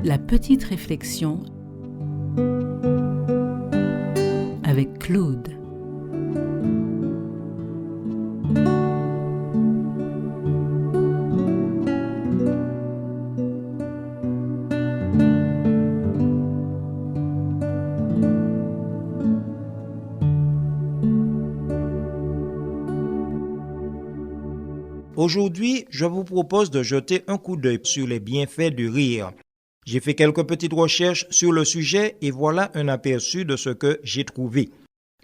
La petite réflexion avec Claude. Aujourd'hui, je vous propose de jeter un coup d'œil sur les bienfaits du rire. J'ai fait quelques petites recherches sur le sujet et voilà un aperçu de ce que j'ai trouvé.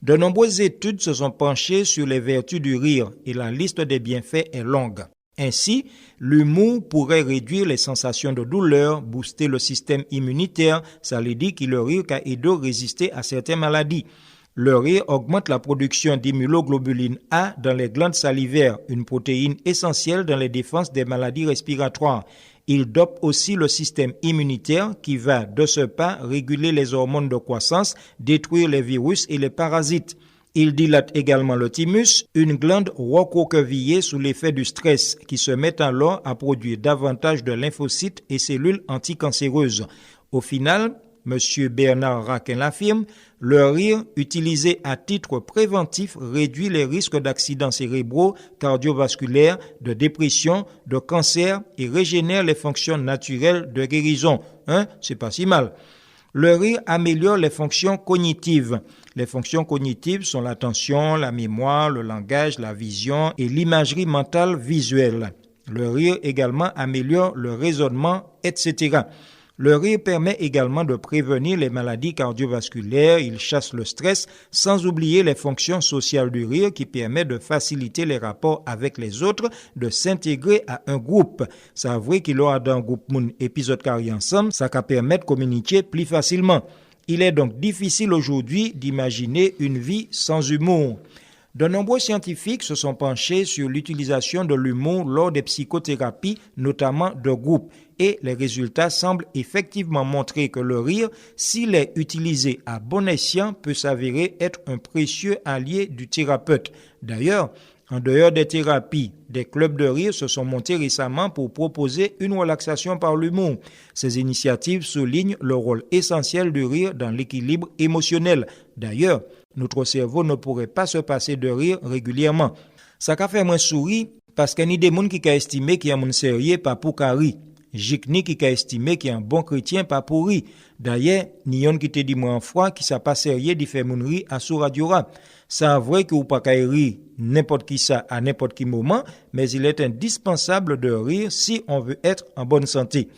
De nombreuses études se sont penchées sur les vertus du rire et la liste des bienfaits est longue. Ainsi, l'humour pourrait réduire les sensations de douleur, booster le système immunitaire, ça veut dire que le rire a aidé à résister à certaines maladies. Le rire augmente la production d'immunoglobuline A dans les glandes salivaires, une protéine essentielle dans les défenses des maladies respiratoires. Il dope aussi le système immunitaire qui va, de ce pas, réguler les hormones de croissance, détruire les virus et les parasites. Il dilate également le thymus, une glande recroquevillée sous l'effet du stress qui se met alors à produire davantage de lymphocytes et cellules anticancéreuses. Au final, M. Bernard Raquin l'affirme, le rire utilisé à titre préventif réduit les risques d'accidents cérébraux, cardiovasculaires, de dépression, de cancer et régénère les fonctions naturelles de guérison. C'est pas si mal. Le rire améliore les fonctions cognitives. Les fonctions cognitives sont l'attention, la mémoire, le langage, la vision et l'imagerie mentale visuelle. Le rire également améliore le raisonnement, etc. Le rire permet également de prévenir les maladies cardiovasculaires, il chasse le stress, sans oublier les fonctions sociales du rire qui permet de faciliter les rapports avec les autres, de s'intégrer à un groupe. Ça vrai qu'il aura dans un groupe moun épisode carré ensemble, ça va permettre de communiquer plus facilement. Il est donc difficile aujourd'hui d'imaginer une vie sans humour. De nombreux scientifiques se sont penchés sur l'utilisation de l'humour lors des psychothérapies, notamment de groupe, et les résultats semblent effectivement montrer que le rire, s'il est utilisé à bon escient, peut s'avérer être un précieux allié du thérapeute. D'ailleurs, en dehors des thérapies, des clubs de rire se sont montés récemment pour proposer une relaxation par l'humour. Ces initiatives soulignent le rôle essentiel du rire dans l'équilibre émotionnel. D'ailleurs, notre cerveau ne pourrait pas se passer de rire régulièrement. Ça a fait moins sourire parce qu'il y a des gens qui ont estimé qu'il y a un sérieux pas pour rire. Jikni qui a estimé qu'il y a un bon chrétien pas pour rire. D'ailleurs, Nyon qui te dit moi en foi qui ça pas sérieux d'y faire mon rire à sous radio rap. Ça vrai que ou pas rire n'importe qui ça à n'importe quel moment, mais il est indispensable de rire si on veut être en bonne santé.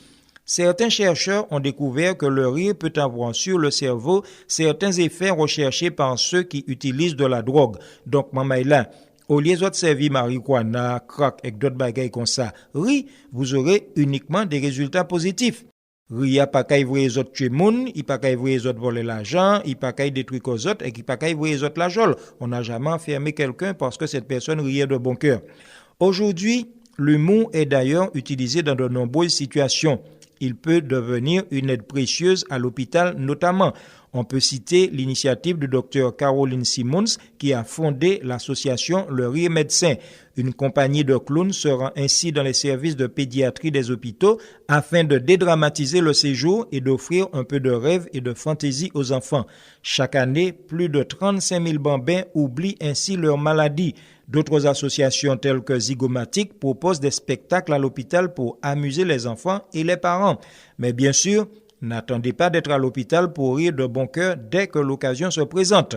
Certains chercheurs ont découvert que le rire peut avoir sur le cerveau certains effets recherchés par ceux qui utilisent de la drogue. Donc, maman là, au lieu de servir marijuana, crack et d'autres bagailles comme ça, rire, vous aurez uniquement des résultats positifs. Rire pas qu'à voir les autres tuer moun, il pas qu'à voir les autres voler l'argent, il pas qu'à détruire aux autres et il pas qu'à voir les autres la jole. On n'a jamais enfermé quelqu'un parce que cette personne riait de bon cœur. Aujourd'hui, l'humour est d'ailleurs utilisé dans de nombreuses situations. Il peut devenir une aide précieuse à l'hôpital notamment. On peut citer l'initiative du docteur Caroline Simmons qui a fondé l'association Le Rire Médecin. Une compagnie de clowns se rend ainsi dans les services de pédiatrie des hôpitaux afin de dédramatiser le séjour et d'offrir un peu de rêve et de fantaisie aux enfants. Chaque année, plus de 35 000 bambins oublient ainsi leur maladie. D'autres associations telles que Zygomatic proposent des spectacles à l'hôpital pour amuser les enfants et les parents. Mais bien sûr, n'attendez pas d'être à l'hôpital pour rire de bon cœur dès que l'occasion se présente.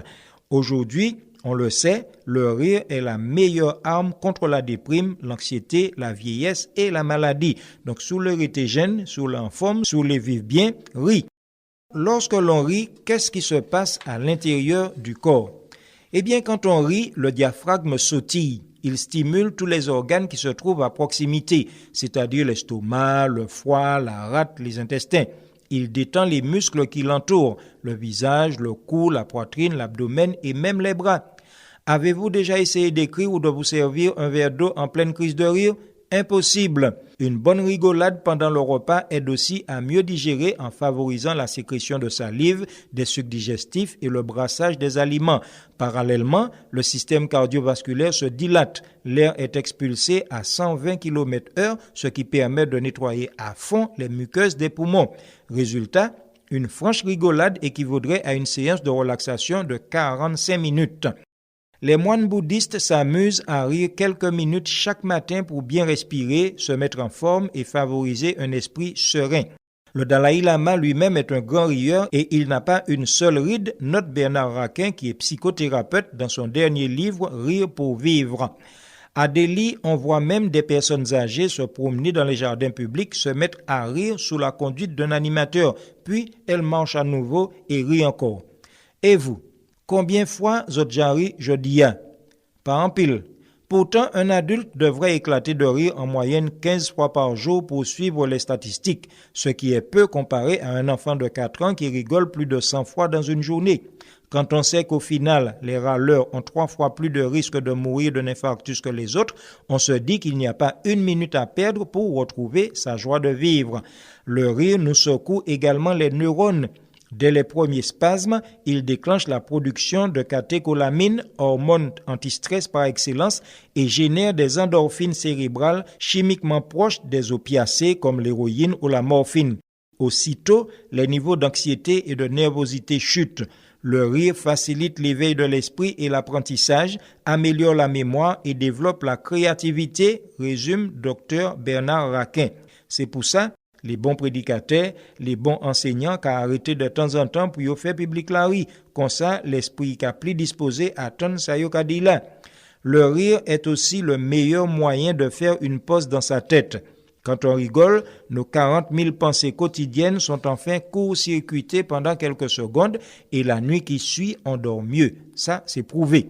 Aujourd'hui, on le sait, le rire est la meilleure arme contre la déprime, l'anxiété, la vieillesse et la maladie. Donc, sous le rite jeune, sous l'informe, sous les vivre bien, rit. Lorsque l'on rit, qu'est-ce qui se passe à l'intérieur du corps? Eh bien, quand on rit, le diaphragme sautille. Il stimule tous les organes qui se trouvent à proximité, c'est-à-dire l'estomac, le foie, la rate, les intestins. Il détend les muscles qui l'entourent, le visage, le cou, la poitrine, l'abdomen et même les bras. Avez-vous déjà essayé d'écrire ou de vous servir un verre d'eau en pleine crise de rire? Impossible. Une bonne rigolade pendant le repas aide aussi à mieux digérer en favorisant la sécrétion de salive, des sucs digestifs et le brassage des aliments. Parallèlement, le système cardiovasculaire se dilate. L'air est expulsé à 120 km/h, ce qui permet de nettoyer à fond les muqueuses des poumons. Résultat, une franche rigolade équivaudrait à une séance de relaxation de 45 minutes. Les moines bouddhistes s'amusent à rire quelques minutes chaque matin pour bien respirer, se mettre en forme et favoriser un esprit serein. Le Dalai Lama lui-même est un grand rieur et il n'a pas une seule ride, note Bernard Raquin qui est psychothérapeute dans son dernier livre « Rire pour vivre ». À Delhi, on voit même des personnes âgées se promener dans les jardins publics, se mettre à rire sous la conduite d'un animateur, puis elles marchent à nouveau et rient encore. Et vous? Combien fois zotjari je dis pas en pile. Pourtant, un adulte devrait éclater de rire en moyenne 15 fois par jour pour suivre les statistiques, ce qui est peu comparé à un enfant de 4 ans qui rigole plus de 100 fois dans une journée. Quand on sait qu'au final, les râleurs ont 3 fois plus de risque de mourir d'un infarctus que les autres, on se dit qu'il n'y a pas une minute à perdre pour retrouver sa joie de vivre. Le rire nous secoue également les neurones. Dès les premiers spasmes, il déclenche la production de catécholamine, hormone anti-stress par excellence, et génère des endorphines cérébrales chimiquement proches des opiacés comme l'héroïne ou la morphine. Aussitôt, les niveaux d'anxiété et de nervosité chutent. Le rire facilite l'éveil de l'esprit et l'apprentissage, améliore la mémoire et développe la créativité, résume Dr Bernard Raquin. C'est pour ça les bons prédicateurs, les bons enseignants qui arrêté de temps en temps pour faire public la rire. Comme ça, l'esprit qui a plus disposé à ton sa yo ka di là. Le rire est aussi le meilleur moyen de faire une pause dans sa tête. Quand on rigole, nos 40 000 pensées quotidiennes sont enfin court-circuitées pendant quelques secondes et la nuit qui suit, on dort mieux. Ça, c'est prouvé.